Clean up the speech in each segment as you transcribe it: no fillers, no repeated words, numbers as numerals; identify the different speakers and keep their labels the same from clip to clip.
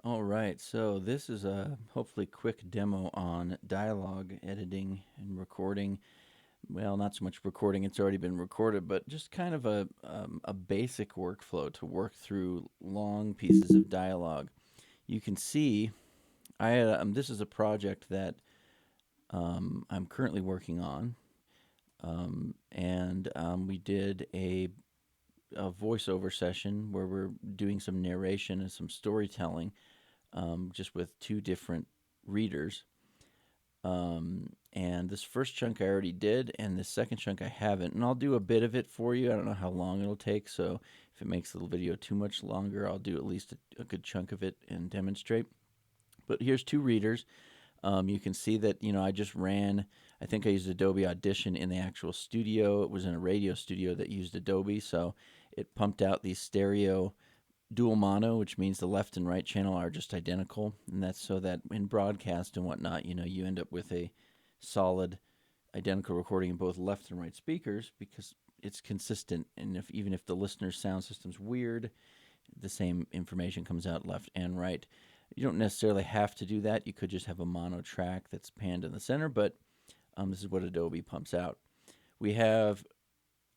Speaker 1: All right, so this is a hopefully quick demo on dialogue editing and recording. Well, not so much recording, it's already been recorded, but just kind of a basic workflow to work through long pieces of dialogue. You can see this is a project that I'm currently working on, and we did a voiceover session where we're doing some narration and some storytelling just with two different readers. And this first chunk I already did, and the second chunk I haven't. And I'll do a bit of it for you. I don't know how long it'll take, so if it makes the video too much longer, I'll do at least a good chunk of it and demonstrate. But here's two readers. You can see that, I just ran, I think I used Adobe Audition in the actual studio. It was in a radio studio that used Adobe, so it pumped out these stereo dual mono, which means the left and right channel are just identical, and that's so that in broadcast and whatnot, you end up with a solid identical recording in both left and right speakers because it's consistent. And even if the listener's sound system's weird, the same information comes out left and right. You don't necessarily have to do that. You could just have a mono track that's panned in the center, but this is what Adobe pumps out. We have,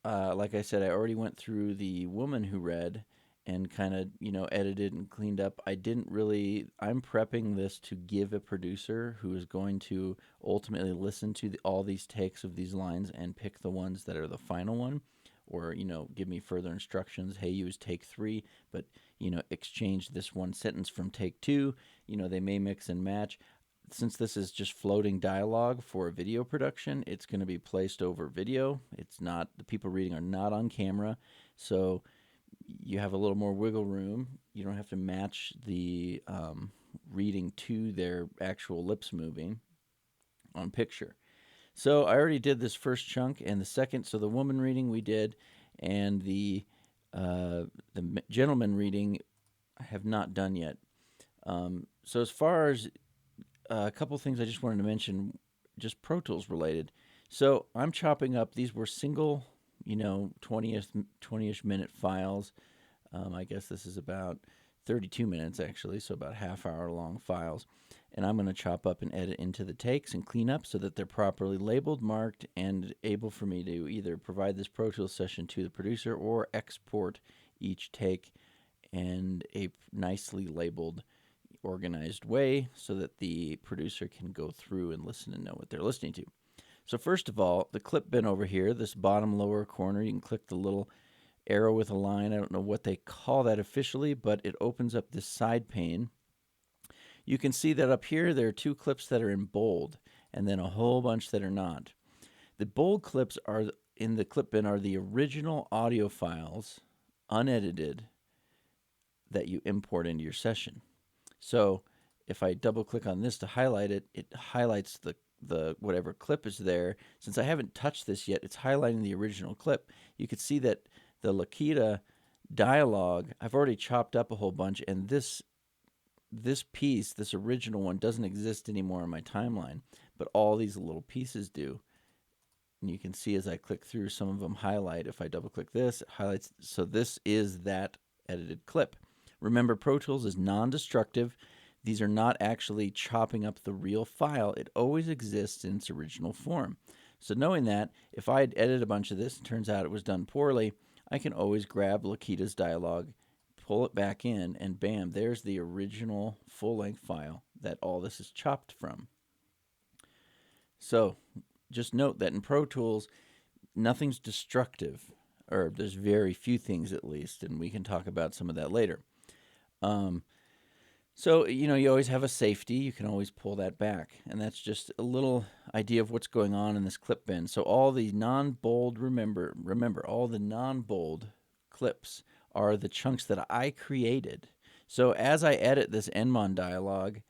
Speaker 1: like I said, I already went through the woman who read and kind of, edited and cleaned up. I'm prepping this to give a producer who is going to ultimately listen to all these takes of these lines and pick the ones that are the final one, or, give me further instructions. Hey, use take 3, but, exchange this one sentence from take 2. They may mix and match. Since this is just floating dialogue for a video production, it's going to be placed over video. It's not, the people reading are not on camera. So you have a little more wiggle room. You don't have to match the reading to their actual lips moving on picture. So I already did this first chunk and the second. So the woman reading we did, and the gentleman reading I have not done yet. So as far as a couple things I just wanted to mention, just Pro Tools related. So I'm chopping up. These were single, 20-ish minute files. I guess this is about 32 minutes actually, so about half-hour long files. And I'm going to chop up and edit into the takes and clean up so that they're properly labeled, marked, and able for me to either provide this Pro Tools session to the producer or export each take in a nicely labeled, organized way so that the producer can go through and listen and know what they're listening to. So first of all, the clip bin over here, this bottom lower corner, you can click the little arrow with a line. I don't know what they call that officially, but it opens up this side pane. You can see that up here there are two clips that are in bold and then a whole bunch that are not. The bold clips are in the clip bin are the original audio files, unedited, that you import into your session. So if I double click on this to highlight it, it highlights the whatever clip is there. Since I haven't touched this yet, it's highlighting the original clip. You can see that the Lakita dialogue, I've already chopped up a whole bunch, and this piece, this original one, doesn't exist anymore on my timeline, but all these little pieces do. And you can see as I click through, some of them highlight. If I double click this, it highlights. So this is that edited clip. Remember, Pro Tools is non-destructive. These are not actually chopping up the real file. It always exists in its original form. So knowing that, if I had edited a bunch of this and turns out it was done poorly, I can always grab Lakita's dialogue, pull it back in, and bam, there's the original full-length file that all this is chopped from. So just note that in Pro Tools, nothing's destructive, or there's very few things at least, and we can talk about some of that later. So, you always have a safety. You can always pull that back. And that's just a little idea of what's going on in this clip bin. So all the non-bold, remember, all the non-bold clips are the chunks that I created. So as I edit this Enmon dialogue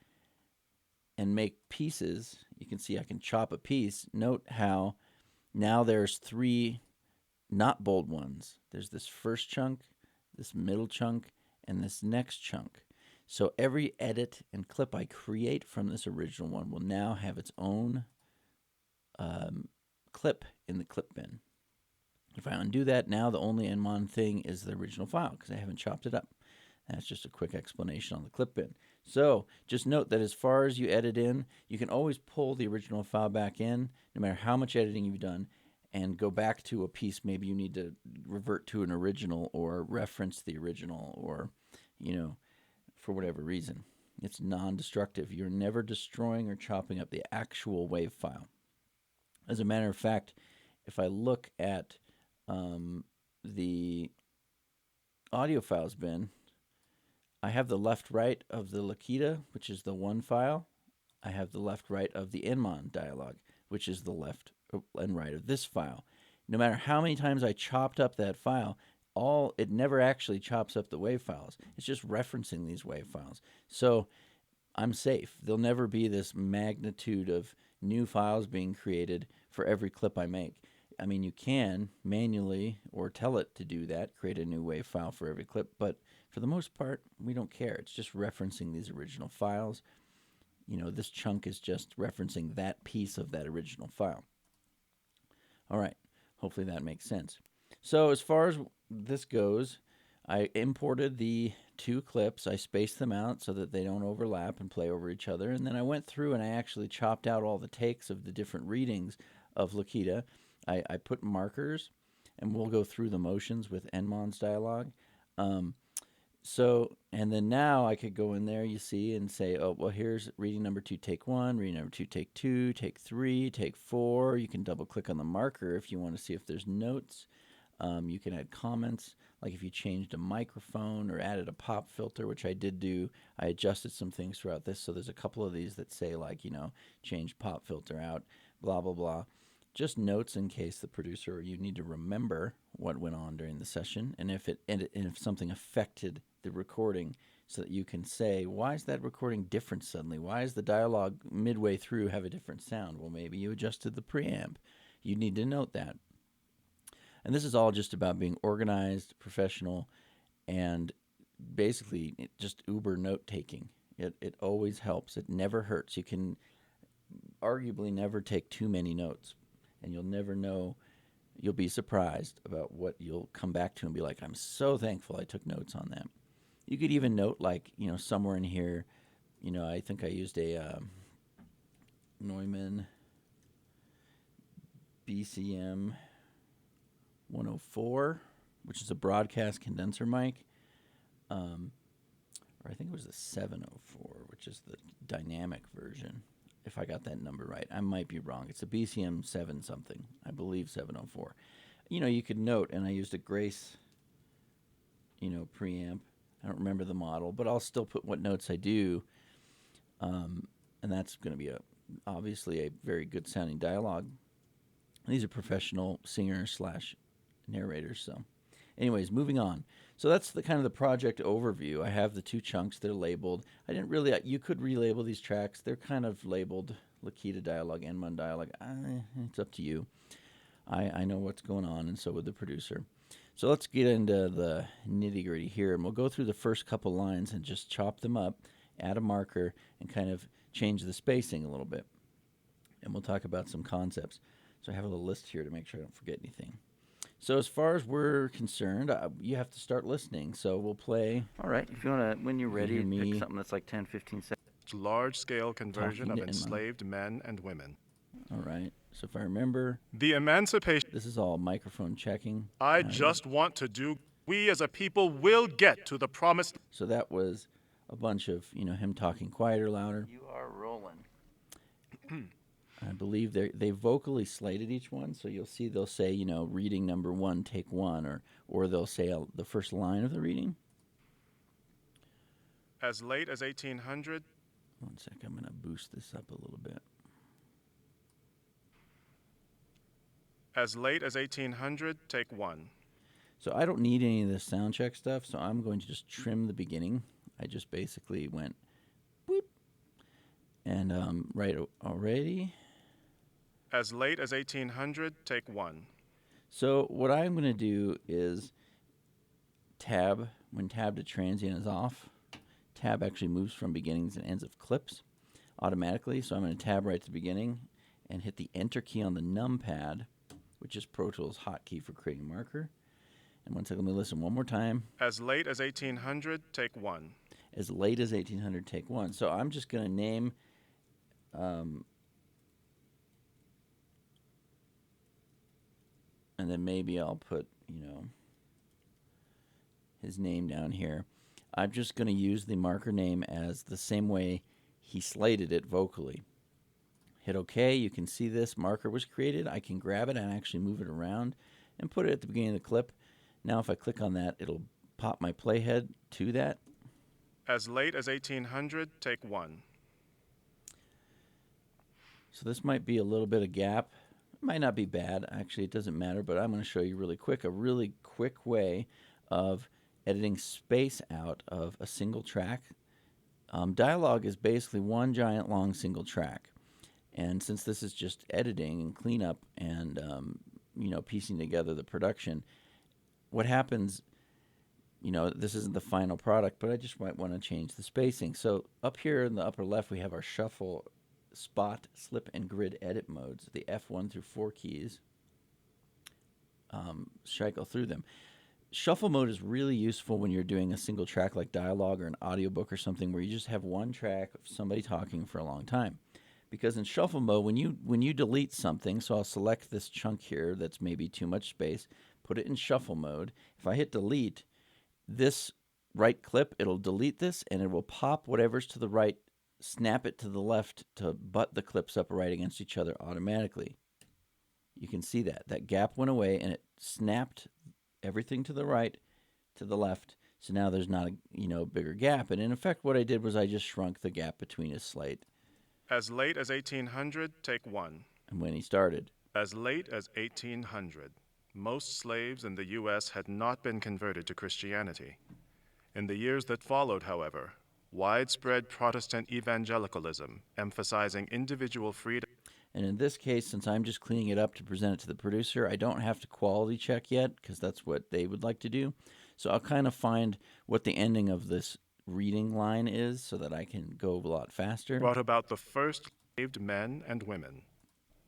Speaker 1: and make pieces, you can see I can chop a piece. Note how now there's 3 not bold ones. There's this first chunk, this middle chunk, and this next chunk. So every edit and clip I create from this original one will now have its own clip in the clip bin. If I undo that, now the only Enmon thing is the original file because I haven't chopped it up. That's just a quick explanation on the clip bin. So just note that as far as you edit in, you can always pull the original file back in, no matter how much editing you've done, and go back to a piece maybe you need to revert to an original or reference the original or, for whatever reason. It's non-destructive. You're never destroying or chopping up the actual WAV file. As a matter of fact, if I look at the audio files bin, I have the left-right of the Lakita, which is the one file. I have the left-right of the Enmon dialog, which is the left and right of this file. No matter how many times I chopped up that file, it never actually chops up the WAV files. It's just referencing these WAV files. So I'm safe. There'll never be this magnitude of new files being created for every clip I make. I mean, you can manually or tell it to do that, create a new WAV file for every clip, but for the most part, we don't care. It's just referencing these original files. This chunk is just referencing that piece of that original file. All right, hopefully that makes sense. So as far as this goes, I imported the two clips. I spaced them out so that they don't overlap and play over each other. And then I went through and I actually chopped out all the takes of the different readings of Lakita. I put markers, and we'll go through the motions with Enmon's dialogue. And then now I could go in there, you see, and say, oh, well, here's reading number 2, take 1, reading number 2, take 2, take 3, take 4. You can double click on the marker if you want to see if there's notes. You can add comments, like if you changed a microphone or added a pop filter, which I did do. I adjusted some things throughout this, so there's a couple of these that say, like, change pop filter out, blah, blah, blah. Just notes in case the producer or you need to remember what went on during the session, and if something affected the recording, so that you can say, why is that recording different suddenly? Why is the dialogue midway through have a different sound? Well, maybe you adjusted the preamp. You need to note that. And this is all just about being organized, professional, and basically just uber note-taking. It always helps. It never hurts. You can arguably never take too many notes, and you'll never know. You'll be surprised about what you'll come back to and be like, I'm so thankful I took notes on that. You could even note, like, somewhere in here, I think I used a Neumann BCM 104, which is a broadcast condenser mic. Or I think it was the 704, which is the dynamic version, if I got that number right. I might be wrong. It's a BCM 7 something. I believe 704. You could note, and I used a Grace, preamp. I don't remember the model, but I'll still put what notes I do. And that's going to be obviously a very good sounding dialogue. These are professional singers / narrators. So anyways, moving on. So that's the kind of the project overview. I have the two chunks. They're labeled. I didn't really, you could relabel these tracks. They're kind of labeled Lakita dialogue, Enmon dialogue. It's up to you. I know what's going on, and so would the producer. So let's get into the nitty-gritty here, and we'll go through the first couple lines and just chop them up, add a marker, and kind of change the spacing a little bit. And we'll talk about some concepts. So I have a little list here to make sure I don't forget anything. So as far as we're concerned, you have to start listening. So we'll play. All right. If you want to, when you're ready, pick something that's like 10, 15 seconds.
Speaker 2: Large-scale conversion of enslaved men and women.
Speaker 1: All right. So if I remember,
Speaker 2: the emancipation.
Speaker 1: This is all microphone checking.
Speaker 2: I just want to do. We as a people will get to the promised.
Speaker 1: So that was a bunch of, him talking quieter, louder.
Speaker 3: You are rolling.
Speaker 1: I believe they vocally slated each one, so you'll see they'll say, reading number 1, take 1, or they'll say the first line of the reading.
Speaker 2: As late as 1800.
Speaker 1: One sec, I'm going to boost this up a little bit.
Speaker 2: As late as 1800, take 1.
Speaker 1: So I don't need any of this sound check stuff, so I'm going to just trim the beginning. I just basically went boop, and right already.
Speaker 2: As late as 1800, take 1.
Speaker 1: So what I'm going to do is tab, when tab to transient is off, tab actually moves from beginnings and ends of clips automatically. So I'm going to tab right to the beginning and hit the enter key on the numpad, which is Pro Tools hotkey for creating marker. And one second, let me listen one more time.
Speaker 2: As late as 1800, take 1.
Speaker 1: As late as 1800, take 1. So I'm just going to name and then maybe I'll put, his name down here. I'm just going to use the marker name as the same way he slated it vocally. Hit OK. You can see this marker was created. I can grab it and actually move it around and put it at the beginning of the clip. Now if I click on that, it'll pop my playhead to that.
Speaker 2: As late as 1800, take 1.
Speaker 1: So this might be a little bit of gap. It might not be bad. Actually, it doesn't matter, but I'm going to show you really quick, a really quick way of editing space out of a single track. Dialogue is basically one giant long single track. And since this is just editing and cleanup and, piecing together the production, what happens, this isn't the final product, but I just might want to change the spacing. So up here in the upper left, we have our shuffle, spot, slip, and grid edit modes, the F1 through 4 keys. Should I go through them? Shuffle mode is really useful when you're doing a single track like dialogue or an audiobook or something where you just have one track of somebody talking for a long time. Because in shuffle mode, when you delete something, so I'll select this chunk here that's maybe too much space, put it in shuffle mode. If I hit delete, this right clip, it'll delete this and it will pop whatever's to the right, snap it to the left to butt the clips up right against each other automatically. You can see that gap went away and it snapped everything to the right, to the left. So now there's not a bigger gap. And in effect, what I did was I just shrunk the gap between his slate
Speaker 2: As late as 1800, take 1.
Speaker 1: and when he started.
Speaker 2: As late as 1800, most slaves in the U.S. had not been converted to Christianity. In the years that followed, however, widespread Protestant evangelicalism, emphasizing individual freedom.
Speaker 1: And in this case, since I'm just cleaning it up to present it to the producer, I don't have to quality check yet because that's what they would like to do. So I'll kind of find what the ending of this reading line is so that I can go a lot faster.
Speaker 2: Brought about the first enslaved men and women,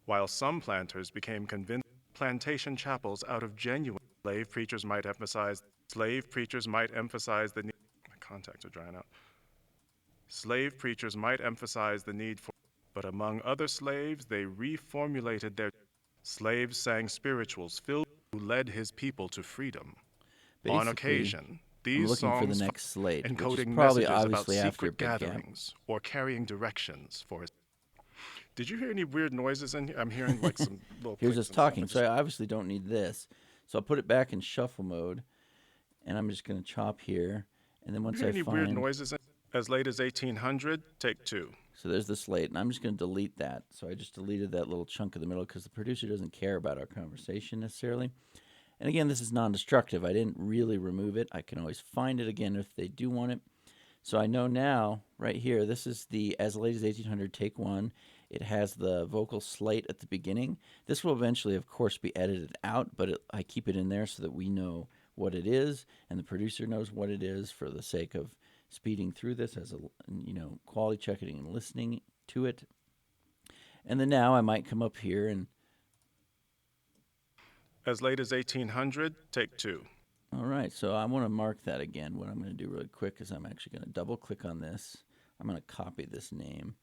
Speaker 2: while some planters became convinced plantation chapels out of genuine slave preachers might emphasize the need. My contacts are drying out. Slave preachers might emphasize the need for, but among other slaves, they reformulated their. Slaves sang spirituals filled who led his people to freedom. On
Speaker 1: Basically,
Speaker 2: occasion,
Speaker 1: I'm
Speaker 2: these
Speaker 1: looking for the
Speaker 2: songs
Speaker 1: next slate, which is
Speaker 2: encoding
Speaker 1: probably
Speaker 2: messages about
Speaker 1: obviously after a
Speaker 2: secret
Speaker 1: big gap.
Speaker 2: gatherings or carrying directions for his. Did you hear any weird noises in here? I'm hearing like some little.
Speaker 1: Here's
Speaker 2: clicks
Speaker 1: us
Speaker 2: and
Speaker 1: talking.
Speaker 2: stuff.
Speaker 1: So I obviously don't need this. So I'll put it back in shuffle mode, and I'm just going to chop here. And then once
Speaker 2: Did you hear
Speaker 1: I
Speaker 2: any
Speaker 1: find
Speaker 2: weird noises? As late as 1800, take 2.
Speaker 1: So there's the slate, and I'm just going to delete that. So I just deleted that little chunk of the middle because the producer doesn't care about our conversation necessarily. And again, this is non-destructive. I didn't really remove it. I can always find it again if they do want it. So I know now, right here, this is the As Late as 1800 Take 1. It has the vocal slate at the beginning. This will eventually, of course, be edited out, but I keep it in there so that we know what it is, and the producer knows what it is for the sake of speeding through this as a quality checking and listening to it. And then now I might come up here and
Speaker 2: As late as 1800, take 2.
Speaker 1: all right, so I want to mark that again. What I'm going to do really quick is I'm actually going to double click on this. I'm going to copy this name,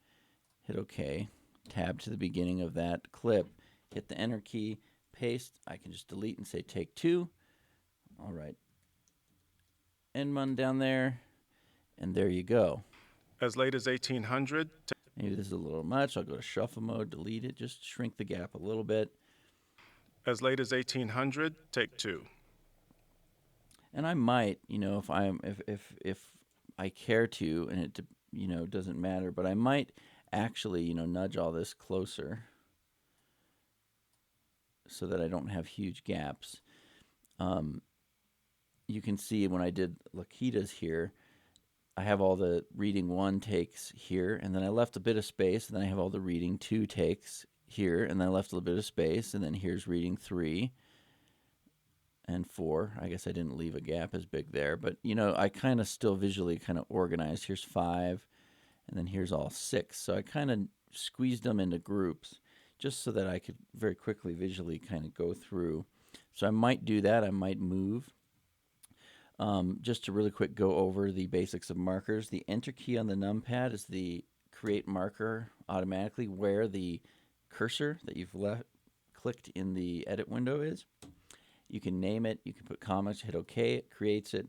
Speaker 1: hit OK, tab to the beginning of that clip, hit the enter key, paste. I can just delete and say take 2. All right, end one down there. And there you go.
Speaker 2: As late as 1800.
Speaker 1: Maybe this is a little much. I'll go to shuffle mode, delete it, just shrink the gap a little bit.
Speaker 2: As late as 1800, take 2.
Speaker 1: And I might, if I care to, and it doesn't matter, but I might actually, nudge all this closer so that I don't have huge gaps. You can see when I did Lakita's here, I have all the reading 1 takes here, and then I left a bit of space, and then I have all the reading 2 takes here, and then I left a little bit of space, and then here's reading 3 and 4. I guess I didn't leave a gap as big there, but I kind of still visually kind of organized. Here's 5, and then here's all 6. So I kind of squeezed them into groups just so that I could very quickly visually kind of go through. So I might do that. I might move just to really quick go over the basics of markers, the enter key on the numpad is the create marker automatically where the cursor that you've clicked in the edit window is. You can name it, you can put comments, hit OK, it creates it.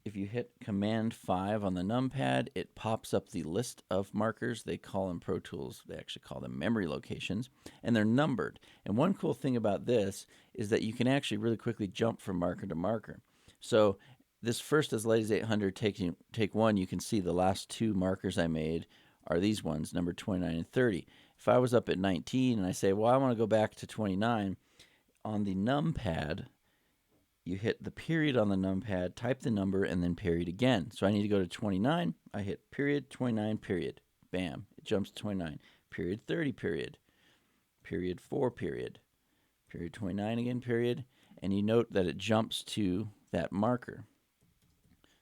Speaker 1: If you hit Command 5 on the numpad, it pops up the list of markers. They call them Pro Tools, they actually call them memory locations, and they're numbered. And one cool thing about this is that you can actually really quickly jump from marker to marker. So this first as late as 800 take one, you can see the last two markers I made are these ones, number 29 and 30. If I was up at 19 and I say, well, I want to go back to 29, on the numpad, you hit the period on the numpad, type the number, and then period again. So I need to go to 29. I hit period, 29, period. Bam. It jumps to 29. Period, 30, period. Period, 4, period. Period, 29 again, period. And you note that it jumps to that marker.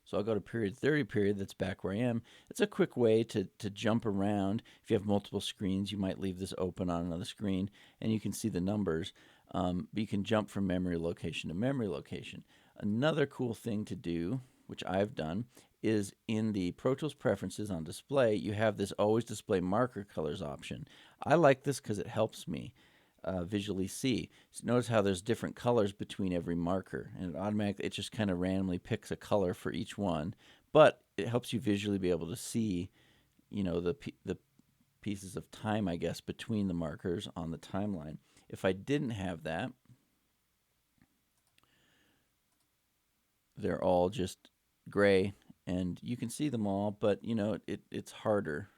Speaker 1: So I'll go to period 30, period. That's back where I am. It's a quick way to jump around. If you have multiple screens, you might leave this open on another screen, and you can see the numbers. But you can jump from memory location to memory location. Another cool thing to do, which I've done, is in the Pro Tools preferences on display, you have this always display marker colors option. I like this because it helps me visually see. So notice how there's different colors between every marker, and it just kind of randomly picks a color for each one, but it helps you visually be able to see, the pieces of time, I guess, between the markers on the timeline. If I didn't have that, they're all just gray, and you can see them all, but it's harder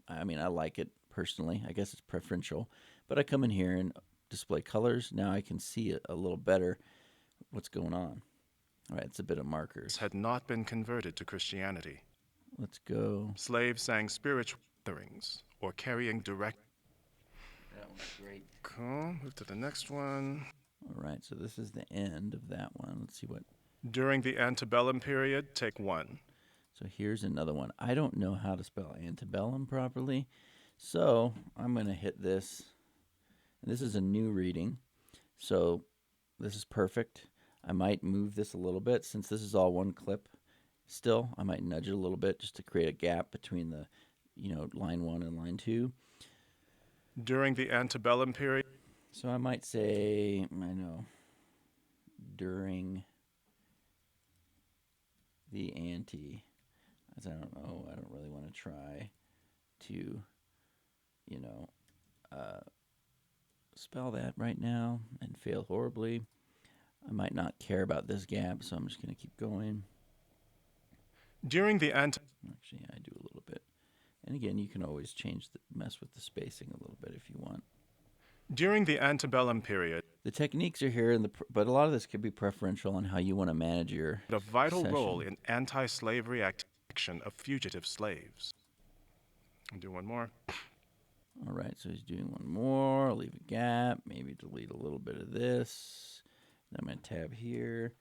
Speaker 1: I like it personally. I guess it's preferential, but I come in here and display colors. Now I can see it a little better what's going on. All right, it's a bit of markers.
Speaker 2: Had not been converted to Christianity.
Speaker 1: Let's go.
Speaker 2: Slaves sang spiritual gatherings or carrying direct.
Speaker 1: That one's great.
Speaker 2: Cool. Move to the next one.
Speaker 1: All right, so this is the end of that one. Let's see what.
Speaker 2: During the antebellum period, take 1.
Speaker 1: So here's another one. I don't know how to spell antebellum properly, so I'm going to hit this. And this is a new reading, so this is perfect. I might move this a little bit since this is all one clip. Still, I might nudge it a little bit just to create a gap between the, line 1 and line 2.
Speaker 2: During the antebellum period.
Speaker 1: So I might say, during the ante, as I don't know, I don't really want to try to, spell that right now and fail horribly. I might not care about this gap, so I'm just going to keep going.
Speaker 2: During the
Speaker 1: Actually, I do a little bit. And again, you can always mess with the spacing a little bit if you want.
Speaker 2: During the antebellum period.
Speaker 1: The techniques are here, but a lot of this could be preferential on how you want to manage your
Speaker 2: A vital
Speaker 1: session.
Speaker 2: role in anti-slavery action of fugitive slaves. I'll do one more.
Speaker 1: All right, so he's doing one more. I'll leave a gap, maybe delete a little bit of this. Then I'm going to tab here.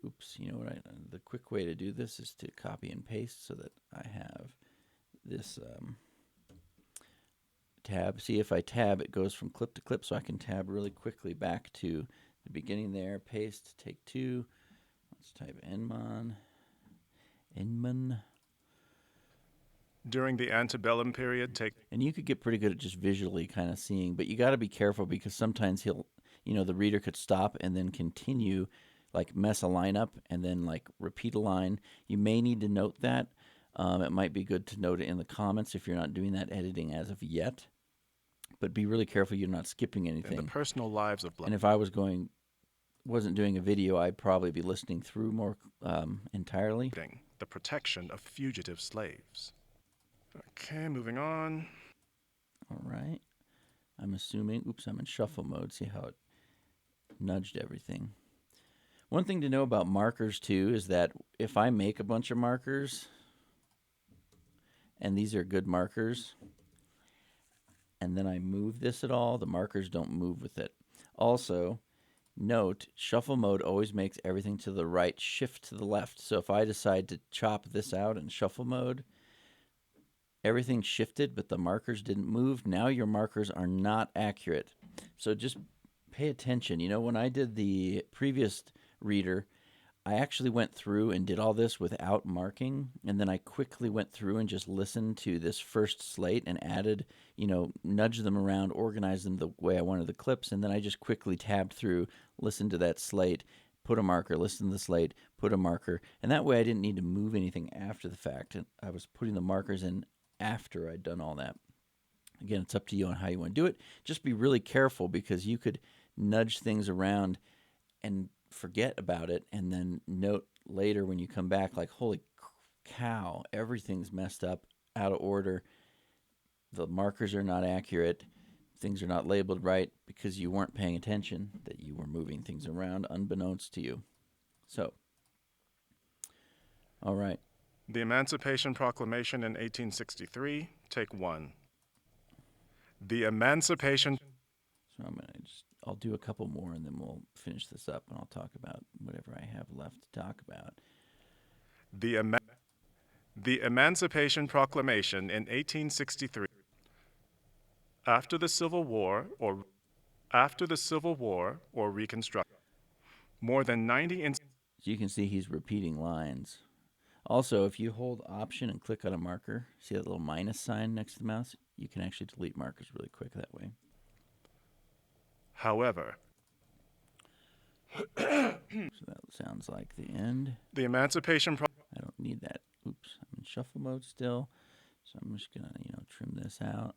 Speaker 1: Oops, you know what? The quick way to do this is to copy and paste so that I have this tab. See, if I tab, it goes from clip to clip, so I can tab really quickly back to the beginning there. Paste, take 2. Let's type Enman.
Speaker 2: During the antebellum period, take.
Speaker 1: And you could get pretty good at just visually kind of seeing, but you got to be careful because sometimes the reader could stop and then continue, like mess a line up and then like repeat a line. You may need to note that. It might be good to note it in the comments if you're not doing that editing as of yet. But be really careful you're not skipping anything.
Speaker 2: In the personal lives of
Speaker 1: and if I wasn't doing a video, I'd probably be listening through more entirely.
Speaker 2: The protection of fugitive slaves. Okay, moving on.
Speaker 1: All right. I'm assuming, I'm in shuffle mode. See how it nudged everything. One thing to know about markers, too, is that if I make a bunch of markers, and these are good markers, and then I move this at all, the markers don't move with it. Also, note, shuffle mode always makes everything to the right shift to the left. So if I decide to chop this out in shuffle mode, everything shifted, but the markers didn't move. Now your markers are not accurate. So just pay attention. When I did the previous reader, I actually went through and did all this without marking, and then I quickly went through and just listened to this first slate and added, nudged them around, organized them the way I wanted the clips, and then I just quickly tabbed through, listened to that slate, put a marker, listen to the slate, put a marker, and that way I didn't need to move anything after the fact. And I was putting the markers in after I'd done all that. Again, it's up to you on how you want to do it. Just be really careful because you could nudge things around and forget about it and then note later when you come back like, holy cow, everything's messed up, out of order, the markers are not accurate, things are not labeled right because you weren't paying attention, that you were moving things around unbeknownst to you. So, all right.
Speaker 2: The Emancipation Proclamation in 1863, take 1. The Emancipation.
Speaker 1: So I'll do a couple more and then we'll finish this up and I'll talk about whatever I have left to talk about.
Speaker 2: The, Eman- the Emancipation Proclamation in 1863. After the Civil War or Reconstruction, more than 90
Speaker 1: So you can see he's repeating lines. Also, if you hold Option and click on a marker, see that little minus sign next to the mouse? You can actually delete markers really quick that way.
Speaker 2: However,
Speaker 1: So that sounds like the end.
Speaker 2: the Emancipation
Speaker 1: I don't need that. Oops, I'm in shuffle mode still. So I'm just gonna, trim this out.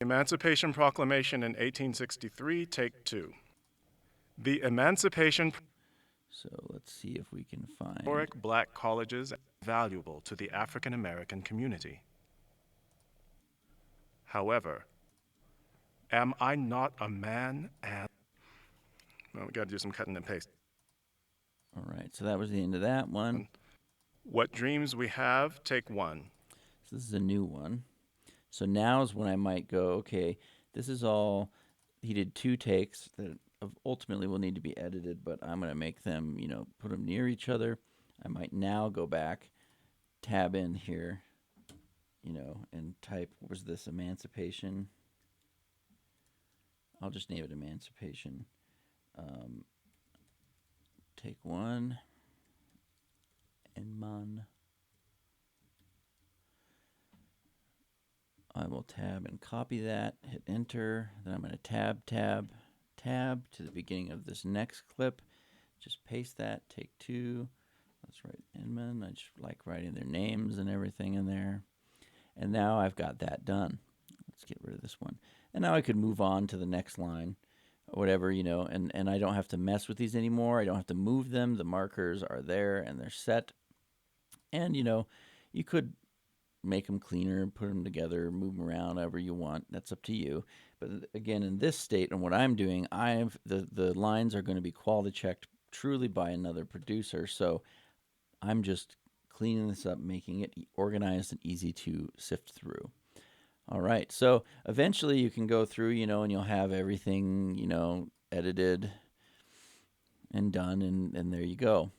Speaker 2: Emancipation Proclamation in 1863, take 2. The Emancipation.
Speaker 1: So let's see if we can find.
Speaker 2: Historic black colleges valuable to the African American community. However, am I not a man and. Well, we got to do some cutting and pasting.
Speaker 1: All right, so that was the end of that one.
Speaker 2: What dreams we have, take 1.
Speaker 1: So this is a new one. So now is when I might go, okay, this is all, he did 2 takes that ultimately will need to be edited, but I'm going to make them, put them near each other. I might now go back, tab in here, and type, what was this, Emancipation? I'll just name it Emancipation. Take 1, Enman. I will tab and copy that, hit enter. Then I'm going to tab to the beginning of this next clip. Just paste that, take 2. Let's write Inman. I just like writing their names and everything in there. And now I've got that done. Let's get rid of this one. And now I could move on to the next line, or whatever, and I don't have to mess with these anymore. I don't have to move them. The markers are there and they're set. And, you could make them cleaner, put them together, move them around however you want. That's up to you. But again, in this state and what I'm doing, the lines are going to be quality checked truly by another producer. So I'm just cleaning this up, making it organized and easy to sift through. All right. So eventually you can go through, and you'll have everything, edited and done, and there you go.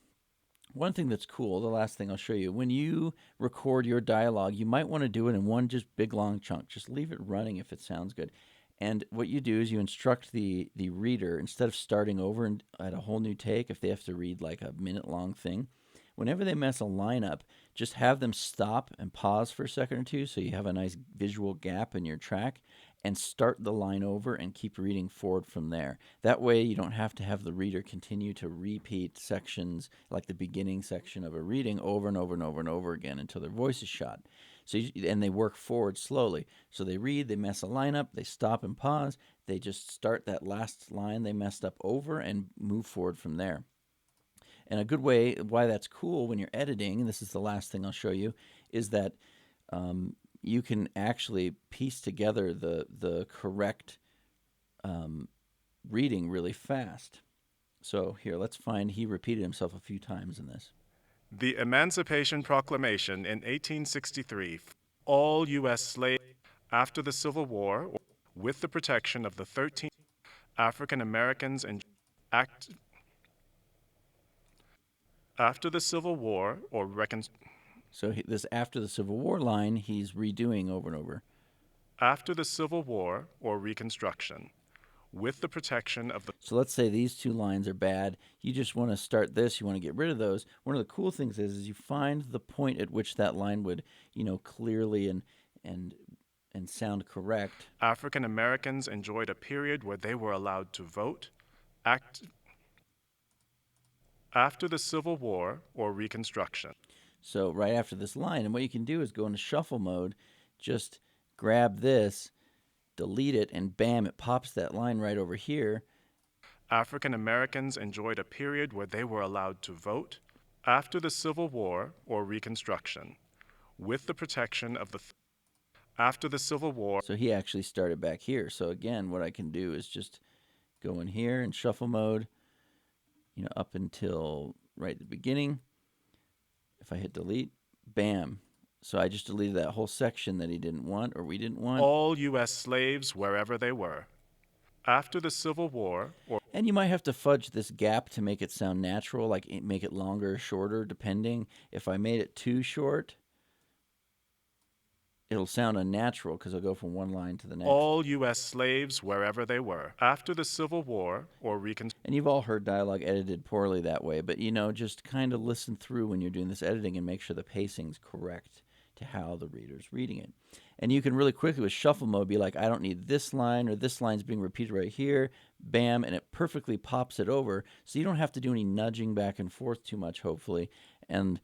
Speaker 1: One thing that's cool, the last thing I'll show you, when you record your dialogue, you might want to do it in one just big long chunk. Just leave it running if it sounds good. And what you do is you instruct the reader, instead of starting over at a whole new take, if they have to read like a minute-long thing, whenever they mess a line up, just have them stop and pause for a second or two so you have a nice visual gap in your track, and start the line over and keep reading forward from there. That way you don't have to have the reader continue to repeat sections like the beginning section of a reading over and over and over and over again until their voice is shot. So and they work forward slowly. So they read, they mess a line up, they stop and pause, they just start that last line they messed up over and move forward from there. And a good way why that's cool when you're editing, and this is the last thing I'll show you, is that you can actually piece together the correct reading really fast. So here, let's find, he repeated himself a few times in this.
Speaker 2: The Emancipation Proclamation in 1863, all U.S. slaves after the Civil War, with the protection of the 13 African Americans and after the Civil War or
Speaker 1: So this after the Civil War line, he's redoing over and over.
Speaker 2: after the Civil War or Reconstruction, with the protection of the
Speaker 1: So let's say these two lines are bad. You just want to start this. You want to get rid of those. One of the cool things is you find the point at which that line would, clearly and and sound correct.
Speaker 2: African Americans enjoyed a period where they were allowed to vote, act after the Civil War or Reconstruction.
Speaker 1: So right after this line, and what you can do is go into shuffle mode, just grab this, delete it, and bam, it pops that line right over here.
Speaker 2: African Americans enjoyed a period where they were allowed to vote, after the Civil War or Reconstruction, with the protection of the after the Civil War.
Speaker 1: So he actually started back here. So again, what I can do is just go in here and shuffle mode, up until right at the beginning. If I hit delete, bam. So I just deleted that whole section that he didn't want or we didn't want.
Speaker 2: All U.S. slaves wherever they were. After the Civil War or
Speaker 1: And you might have to fudge this gap to make it sound natural, like make it longer or shorter, depending. If I made it too short, it'll sound unnatural because I'll go from one line to the next.
Speaker 2: all U.S. slaves wherever they were. After the Civil War or Reconstruction.
Speaker 1: And you've all heard dialogue edited poorly that way, but just kind of listen through when you're doing this editing and make sure the pacing's correct to how the reader's reading it. And you can really quickly with shuffle mode be like, I don't need this line, or this line's being repeated right here, bam, and it perfectly pops it over. So you don't have to do any nudging back and forth too much, hopefully, and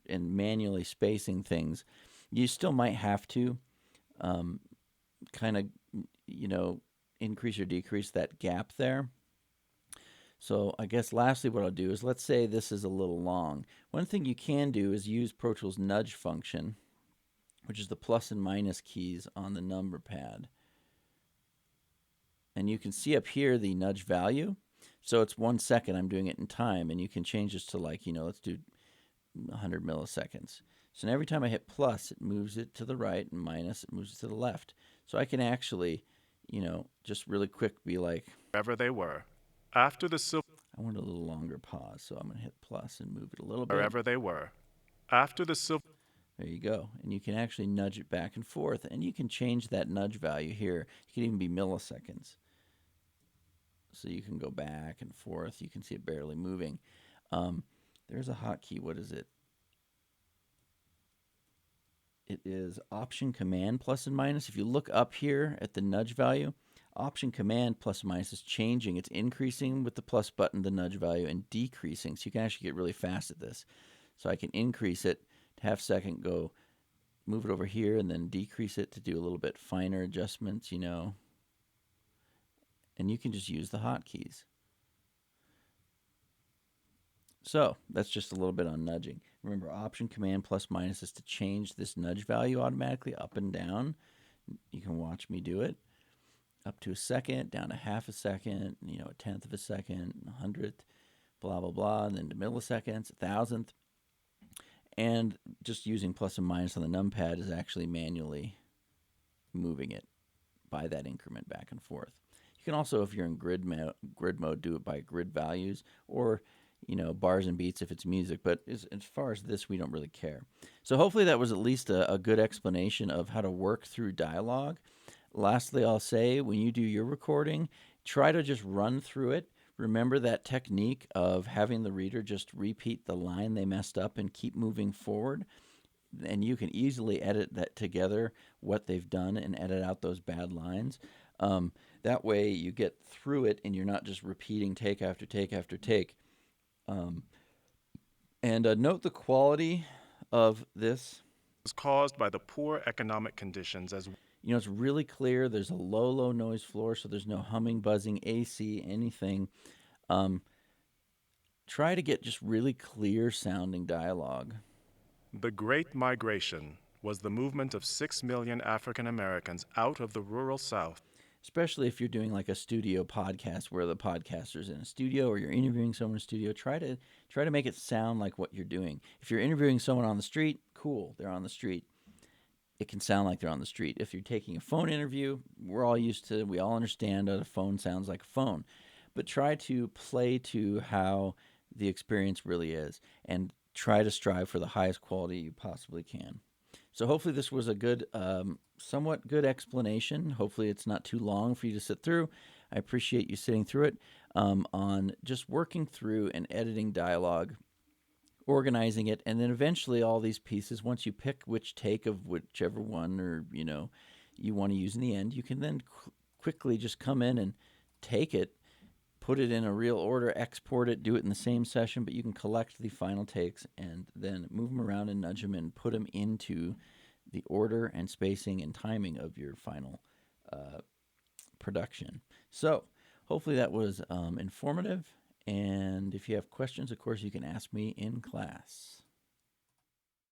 Speaker 1: and manually spacing things. You still might have to kind of increase or decrease that gap there. So I guess lastly what I'll do is, let's say this is a little long. One thing you can do is use Pro Tools nudge function, which is the plus and minus keys on the number pad. And you can see up here the nudge value. So it's 1 second, I'm doing it in time, and you can change this to let's do 100 milliseconds. So now every time I hit plus, it moves it to the right, and minus, it moves it to the left. So I can actually, just really quick be like,
Speaker 2: wherever they were. After the Civil
Speaker 1: I want a little longer pause, so I'm going to hit plus and move it a little bit.
Speaker 2: wherever they were. After the Civil
Speaker 1: There you go. And you can actually nudge it back and forth, and you can change that nudge value here. It can even be milliseconds. So you can go back and forth. You can see it barely moving. There's a hotkey. What is it? It is Option Command plus and minus. If you look up here at the nudge value, Option Command plus and minus is changing. It's increasing with the plus button, the nudge value, and decreasing. So you can actually get really fast at this. So I can increase it to half second, go move it over here, and then decrease it to do a little bit finer adjustments, And you can just use the hotkeys. So that's just a little bit on nudging. Remember, Option Command plus minus is to change this nudge value automatically up and down. You can watch me do it. Up to a second, down to half a second, a tenth of a second, a hundredth, blah, blah, blah, and then to milliseconds, a thousandth. And just using plus and minus on the numpad is actually manually moving it by that increment back and forth. You can also, if you're in grid mode, do it by grid values, or bars and beats if it's music. But as far as this, we don't really care. So hopefully that was at least a good explanation of how to work through dialogue. Lastly, I'll say, when you do your recording, try to just run through it. Remember that technique of having the reader just repeat the line they messed up and keep moving forward. And you can easily edit that together, what they've done, and edit out those bad lines. That way you get through it and you're not just repeating take after take after take. Note the quality of this.
Speaker 2: was caused by the poor economic conditions as
Speaker 1: It's really clear. There's a low noise floor, so there's no humming, buzzing, AC, anything. Try to get just really clear sounding dialogue.
Speaker 2: the Great Migration was the movement of 6 million African Americans out of the rural South.
Speaker 1: Especially if you're doing like a studio podcast where the podcaster's in a studio, or you're interviewing someone in a studio, try to make it sound like what you're doing. If you're interviewing someone on the street, cool, they're on the street. It can sound like they're on the street. If you're taking a phone interview, we all understand that a phone sounds like a phone. But try to play to how the experience really is, and try to strive for the highest quality you possibly can. So hopefully this was a good, somewhat good explanation. Hopefully it's not too long for you to sit through. I appreciate you sitting through it on just working through and editing dialogue, organizing it, and then eventually all these pieces, once you pick which take of whichever one or you want to use in the end, you can then quickly just come in and take it, put it in a real order, export it, do it in the same session, but you can collect the final takes and then move them around and nudge them and put them into the order and spacing and timing of your final production. So hopefully that was informative. And if you have questions, of course, you can ask me in class.